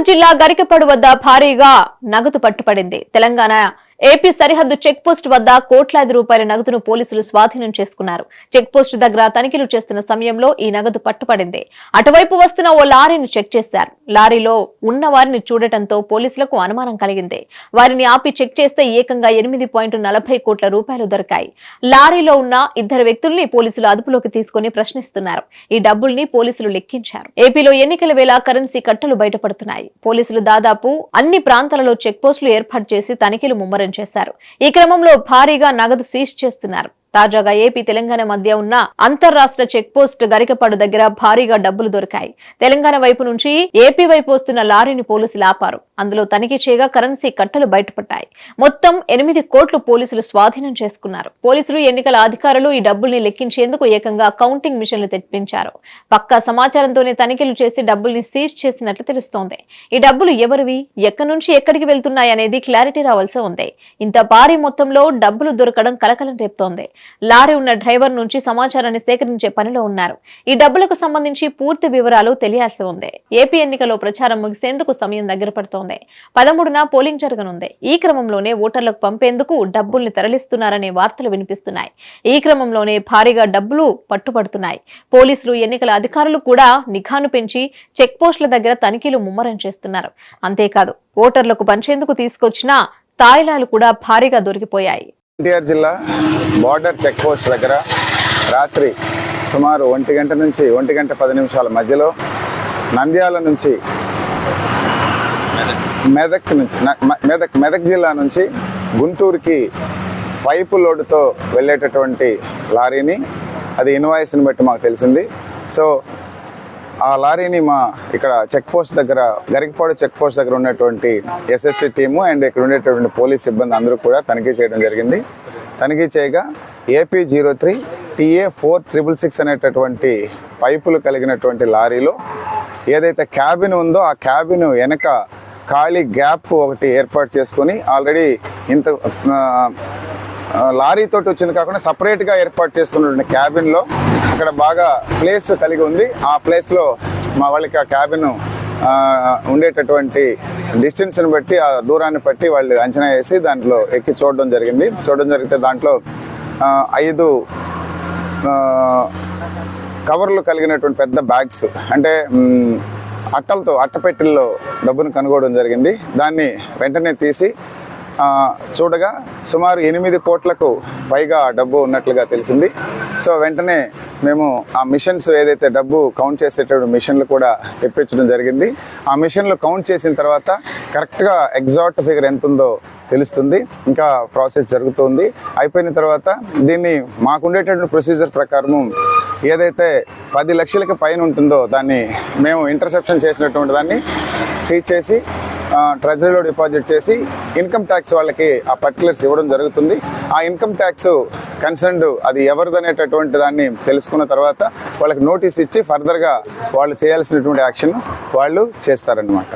జిల్లా గరికపాడు వద్ద భారీగా నగదు పట్టుపడింది. తెలంగాణ ఏపీ సరిహద్దు చెక్ పోస్ట్ వద్ద కోట్లాది రూపాయల నగదును పోలీసులు స్వాధీనం చేసుకున్నారు. చెక్ పోస్ట్ దగ్గర తనిఖీలు చేస్తున్న సమయంలో ఈ నగదు పట్టుపడింది. అటువైపు వస్తున్న ఓ లారీని చెక్ చేశారు. లారీలో ఉన్న వారిని చూడటంతో పోలీసులకు అనుమానం కలిగింది. వారిని ఆపి చెక్ చేస్తే ఏకంగా 8.40 కోట్ల రూపాయలు దొరికాయి. లారీలో ఉన్న ఇద్దరు వ్యక్తుల్ని పోలీసులు అదుపులోకి తీసుకుని ప్రశ్నిస్తున్నారు. ఈ డబ్బుల్ని పోలీసులు లెక్కించారు. ఏపీలో ఎన్నికల వేళ కరెన్సీ కట్టలు బయటపడుతున్నాయి. పోలీసులు దాదాపు అన్ని ప్రాంతాలలో చెక్ పోస్టులు ఏర్పాటు చేసి తనిఖీలు ముమ్మరం చేశారు. ఈ క్రమంలో భారీగా నగదు సీజ్ చేస్తున్నారు. తాజాగా ఏపీ తెలంగాణ మధ్య ఉన్న అంతర్రాష్ట్ర చెక్ పోస్ట్ గరికపాడు దగ్గర భారీగా డబ్బులు దొరికాయి. తెలంగాణ వైపు నుంచి ఏపీ వైపు వస్తున్న లారీని పోలీసులు ఆపారు. అందులో తనిఖీ చేయగా కరెన్సీ కట్టలు బయటపడ్డాయి. మొత్తం 8 కోట్లు పోలీసులు స్వాధీనం చేసుకున్నారు. పోలీసులు ఎన్నికల అధికారులు ఈ డబ్బుల్ని లెక్కించేందుకు ఏకంగా కౌంటింగ్ మిషన్లు తెప్పించారు. పక్కా సమాచారంతోనే తనిఖీలు చేసి డబ్బుల్ని సీజ్ చేసినట్లు తెలుస్తోంది. ఈ డబ్బులు ఎవరివి, ఎక్కడి నుంచి ఎక్కడికి వెళ్తున్నాయనేది క్లారిటీ రావాల్సి ఉంది. ఇంత భారీ మొత్తంలో డబ్బులు దొరకడం కలకలం రేపుతోంది. లారీ ఉన్న డ్రైవర్ నుంచి సమాచారాన్ని సేకరించే పనిలో ఉన్నారు. ఈ డబ్బులకు సంబంధించి పూర్తి వివరాలు తెలియాల్సి ఉంది. ఏపీ ఎన్నికల్లో ప్రచారం ముగిసేందుకు సమయం దగ్గర పడుతోంది. 13న పోలింగ్ జరగనుంది. ఈ క్రమంలోనే ఓటర్లకు పంపేందుకు డబ్బుల్ని తరలిస్తున్నారనే వార్తలు వినిపిస్తున్నాయి. ఈ క్రమంలోనే భారీగా డబ్బులు పట్టుబడుతున్నాయి. పోలీసులు, ఎన్నికల అధికారులు కూడా నిఘాను పెంచి చెక్ పోస్టుల దగ్గర తనిఖీలు ముమ్మరం చేస్తున్నారు. అంతేకాదు ఓటర్లకు పంచేందుకు తీసుకొచ్చిన తాయిలాలు కూడా భారీగా దొరికిపోయాయి. ఎన్టీఆర్ జిల్లా బార్డర్ చెక్ పోస్ట్ దగ్గర రాత్రి సుమారు 1 గంట నుంచి 1 గంట 10 నిమిషాల మధ్యలో నంద్యాల నుంచి మెదక్ జిల్లా నుంచి గుంటూరుకి పైపు లోడుతో వెళ్ళేటటువంటి లారీని, అది ఇన్వాయిస్ని బట్టి మాకు తెలిసింది. సో ఆ లారీని మా ఇక్కడ చెక్ పోస్ట్ దగ్గర, గరికపాడు చెక్ పోస్ట్ దగ్గర ఉన్నటువంటి ఎస్ఎస్సి టీము అండ్ ఇక్కడ ఉండేటువంటి పోలీస్ సిబ్బంది అందరూ కూడా తనిఖీ చేయడం జరిగింది. తనిఖీ చేయగా AP 03 TA 4666 అనేటటువంటి పైపులు కలిగినటువంటి లారీలో ఏదైతే క్యాబిన్ ఉందో ఆ క్యాబిన్ వెనక ఖాళీ గ్యాప్ ఒకటి ఏర్పాటు చేసుకొని ఆల్రెడీ ఇంత లారీతోటి వచ్చింది కాకుండా సపరేట్గా ఏర్పాటు చేసుకున్నటువంటి క్యాబిన్లో అక్కడ బాగా ప్లేస్ కలిగి ఉంది. ఆ ప్లేస్లో మా వాళ్ళకి ఆ క్యాబిన్ ఉండేటటువంటి డిస్టెన్స్ని బట్టి, ఆ దూరాన్ని బట్టి వాళ్ళు అంచనా వేసి దాంట్లో ఎక్కి చూడడం జరిగితే దాంట్లో 5 కవర్లు కలిగినటువంటి పెద్ద బ్యాగ్స్, అంటే అట్టపెట్టెల్లో డబ్బును కనుగొనడం జరిగింది. దాన్ని వెంటనే తీసి చూడగా సుమారు 8 కోట్లకు పైగా డబ్బు ఉన్నట్లుగా తెలిసింది. సో వెంటనే మేము ఆ మిషన్స్, ఏదైతే డబ్బు కౌంట్ చేసేటటువంటి మిషన్లు కూడా తెప్పించడం జరిగింది. ఆ మిషన్లు కౌంట్ చేసిన తర్వాత కరెక్ట్గా ఎగ్జాక్ట్ ఫిగర్ ఎంత ఉందో తెలుస్తుంది. ఇంకా ప్రాసెస్ జరుగుతుంది. అయిపోయిన తర్వాత దీన్ని మాకుండేటటువంటి ప్రొసీజర్ ప్రకారము ఏదైతే 10 లక్షలకి పైన ఉంటుందో దాన్ని మేము ఇంటర్సెప్షన్ చేసినటువంటి దాన్ని సీజ్ చేసి ట్రెజరీలో డిపాజిట్ చేసి ఇన్కమ్ ట్యాక్స్ వాళ్ళకి ఆ పర్టికులర్స్ ఇవ్వడం జరుగుతుంది. ఆ ఇన్కమ్ ట్యాక్స్ కన్సర్న్డ్ అది ఎవరిదనేటటువంటి దాన్ని తెలుసుకున్న తర్వాత వాళ్ళకి నోటీస్ ఇచ్చి ఫర్దర్గా వాళ్ళు చేయాల్సినటువంటి యాక్షన్ వాళ్ళు చేస్తారన్నమాట.